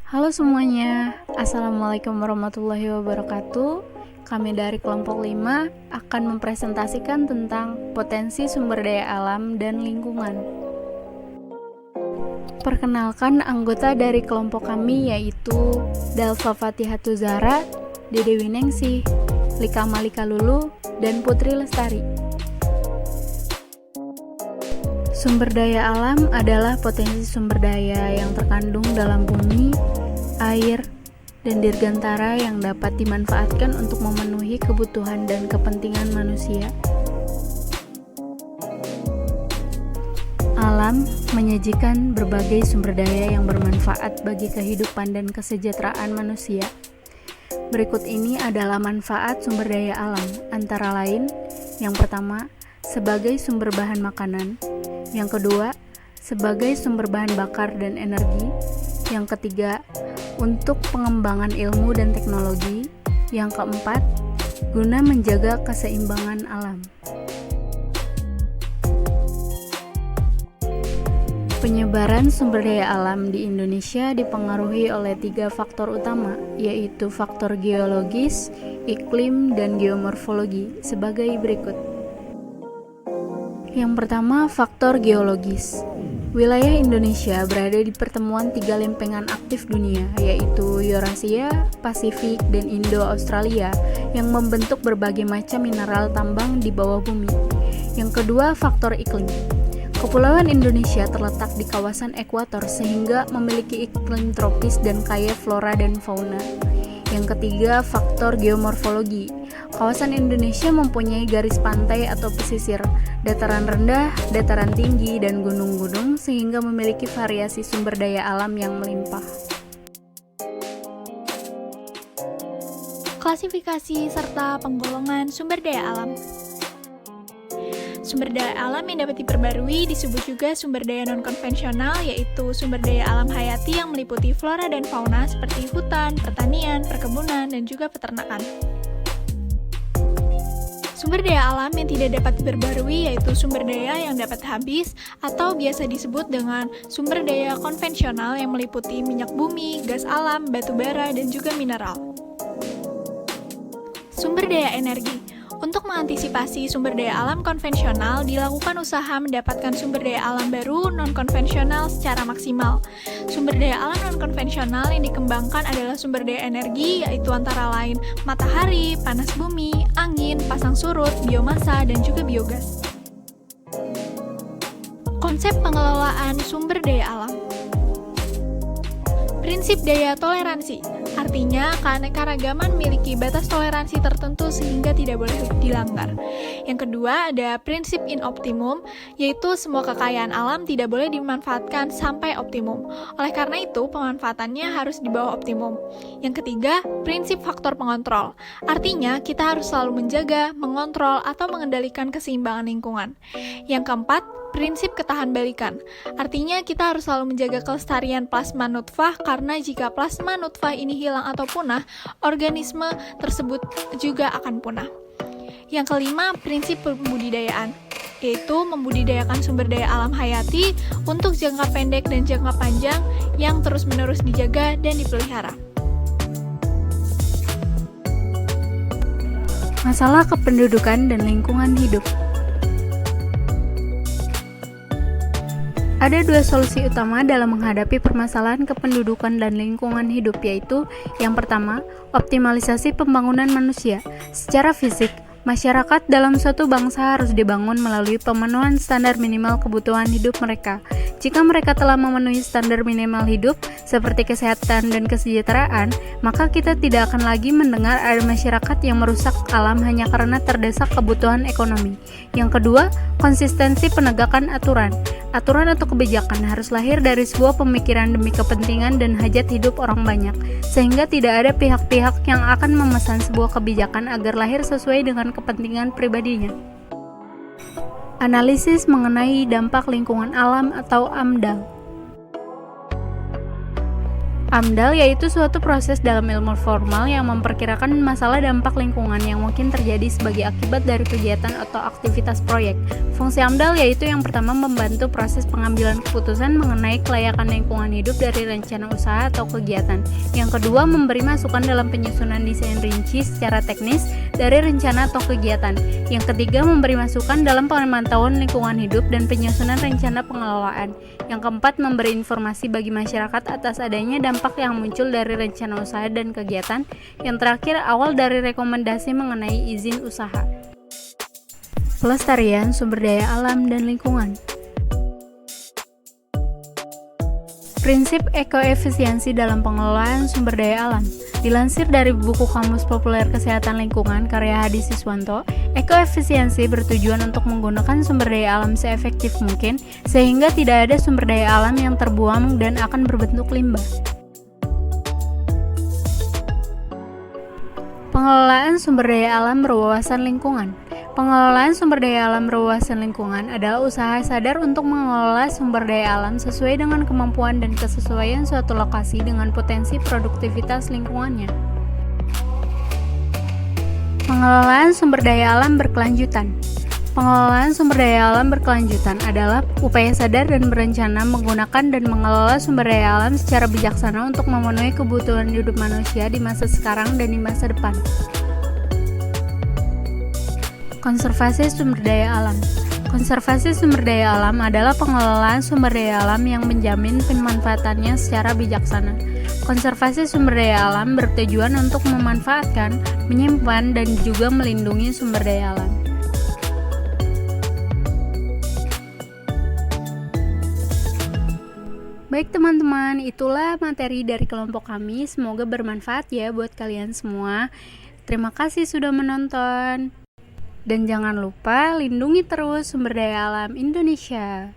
Halo semuanya, Assalamualaikum warahmatullahi wabarakatuh. Kami dari kelompok 5 akan mempresentasikan tentang potensi sumber daya alam dan lingkungan. Perkenalkan anggota dari kelompok kami yaitu Dalfa Fatihatu Zahra, Dede Winingsih, Lika Malika Lulu, dan Putri Lestari. Sumber daya alam adalah potensi sumber daya yang terkandung dalam bumi, air, dan dirgantara yang dapat dimanfaatkan untuk memenuhi kebutuhan dan kepentingan manusia. Alam menyajikan berbagai sumber daya yang bermanfaat bagi kehidupan dan kesejahteraan manusia. Berikut ini adalah manfaat sumber daya alam, antara lain, yang pertama, sebagai sumber bahan makanan. Yang kedua, sebagai sumber bahan bakar dan energi. Yang ketiga, untuk pengembangan ilmu dan teknologi. Yang keempat, guna menjaga keseimbangan alam. Penyebaran sumber daya alam di Indonesia dipengaruhi oleh 3 faktor utama, yaitu faktor geologis, iklim, dan geomorfologi sebagai berikut. Yang pertama, faktor geologis. Wilayah Indonesia berada di pertemuan 3 lempengan aktif dunia, yaitu Eurasia, Pasifik, dan Indo-Australia, yang membentuk berbagai macam mineral tambang di bawah bumi. Yang kedua, faktor iklim. Kepulauan Indonesia terletak di kawasan ekuator sehingga memiliki iklim tropis dan kaya flora dan fauna. Yang ketiga, faktor geomorfologi. Kawasan Indonesia mempunyai garis pantai atau pesisir, dataran rendah, dataran tinggi, dan gunung-gunung sehingga memiliki variasi sumber daya alam yang melimpah. Klasifikasi serta penggolongan sumber daya alam. Sumber daya alam yang dapat diperbarui disebut juga sumber daya non-konvensional, yaitu sumber daya alam hayati yang meliputi flora dan fauna seperti hutan, pertanian, perkebunan, dan juga peternakan. Sumber daya alam yang tidak dapat diperbarui yaitu sumber daya yang dapat habis atau biasa disebut dengan sumber daya konvensional yang meliputi minyak bumi, gas alam, batu bara, dan juga mineral. Sumber daya energi. Untuk mengantisipasi sumber daya alam konvensional, dilakukan usaha mendapatkan sumber daya alam baru non-konvensional secara maksimal. Sumber daya alam non-konvensional yang dikembangkan adalah sumber daya energi, yaitu antara lain matahari, panas bumi, angin, pasang surut, biomasa, dan juga biogas. Konsep pengelolaan sumber daya alam. Prinsip daya toleransi, artinya keanekaragaman memiliki batas toleransi tertentu sehingga tidak boleh dilanggar. Yang kedua ada prinsip in optimum, yaitu semua kekayaan alam tidak boleh dimanfaatkan sampai optimum. Oleh karena itu, pemanfaatannya harus di bawah optimum. Yang ketiga, prinsip faktor pengontrol, artinya kita harus selalu menjaga, mengontrol, atau mengendalikan keseimbangan lingkungan. Yang keempat, prinsip ketahan balikan, artinya kita harus selalu menjaga kelestarian plasma nutfah karena jika plasma nutfah ini hilang atau punah, organisme tersebut juga akan punah. Yang kelima, prinsip pembudidayaan, yaitu membudidayakan sumber daya alam hayati untuk jangka pendek dan jangka panjang yang terus-menerus dijaga dan dipelihara. Masalah kependudukan dan lingkungan hidup. Ada 2 solusi utama dalam menghadapi permasalahan kependudukan dan lingkungan hidup, yaitu yang pertama, optimalisasi pembangunan manusia. Secara fisik, masyarakat dalam suatu bangsa harus dibangun melalui pemenuhan standar minimal kebutuhan hidup mereka. Jika mereka telah memenuhi standar minimal hidup, seperti kesehatan dan kesejahteraan, maka kita tidak akan lagi mendengar ada masyarakat yang merusak alam hanya karena terdesak kebutuhan ekonomi. Yang kedua, konsistensi penegakan aturan. Aturan atau kebijakan harus lahir dari sebuah pemikiran demi kepentingan dan hajat hidup orang banyak, sehingga tidak ada pihak-pihak yang akan memesan sebuah kebijakan agar lahir sesuai dengan kepentingan pribadinya. Analisis mengenai dampak lingkungan alam atau AMDAL. AMDAL yaitu suatu proses dalam ilmu formal yang memperkirakan masalah dampak lingkungan yang mungkin terjadi sebagai akibat dari kegiatan atau aktivitas proyek. Fungsi AMDAL yaitu yang pertama membantu proses pengambilan keputusan mengenai kelayakan lingkungan hidup dari rencana usaha atau kegiatan. Yang kedua, memberi masukan dalam penyusunan desain rinci secara teknis dari rencana atau kegiatan. Yang ketiga, memberi masukan dalam pemantauan lingkungan hidup dan penyusunan rencana pengelolaan. Yang keempat, memberi informasi bagi masyarakat atas adanya dampak yang muncul dari rencana usaha dan kegiatan. Yang terakhir, awal dari rekomendasi mengenai izin usaha. Pelestarian sumber daya alam dan lingkungan. Prinsip ekoefisiensi dalam pengelolaan sumber daya alam. Dilansir dari buku Kamus Populer Kesehatan Lingkungan karya Hadi Siswanto, ekoefisiensi bertujuan untuk menggunakan sumber daya alam seefektif mungkin sehingga tidak ada sumber daya alam yang terbuang dan akan berbentuk limbah. Pengelolaan sumber daya alam berwawasan lingkungan. Pengelolaan sumber daya alam berwawasan lingkungan adalah usaha sadar untuk mengelola sumber daya alam sesuai dengan kemampuan dan kesesuaian suatu lokasi dengan potensi produktivitas lingkungannya. Pengelolaan sumber daya alam berkelanjutan. Pengelolaan sumber daya alam berkelanjutan adalah upaya sadar dan berencana menggunakan dan mengelola sumber daya alam secara bijaksana untuk memenuhi kebutuhan hidup manusia di masa sekarang dan di masa depan. Konservasi sumber daya alam. Konservasi sumber daya alam adalah pengelolaan sumber daya alam yang menjamin pemanfaatannya secara bijaksana. Konservasi sumber daya alam bertujuan untuk memanfaatkan, menyimpan, dan juga melindungi sumber daya alam. Baik teman-teman, itulah materi dari kelompok kami. Semoga bermanfaat ya buat kalian semua. Terima kasih sudah menonton. Dan jangan lupa lindungi terus sumber daya alam Indonesia.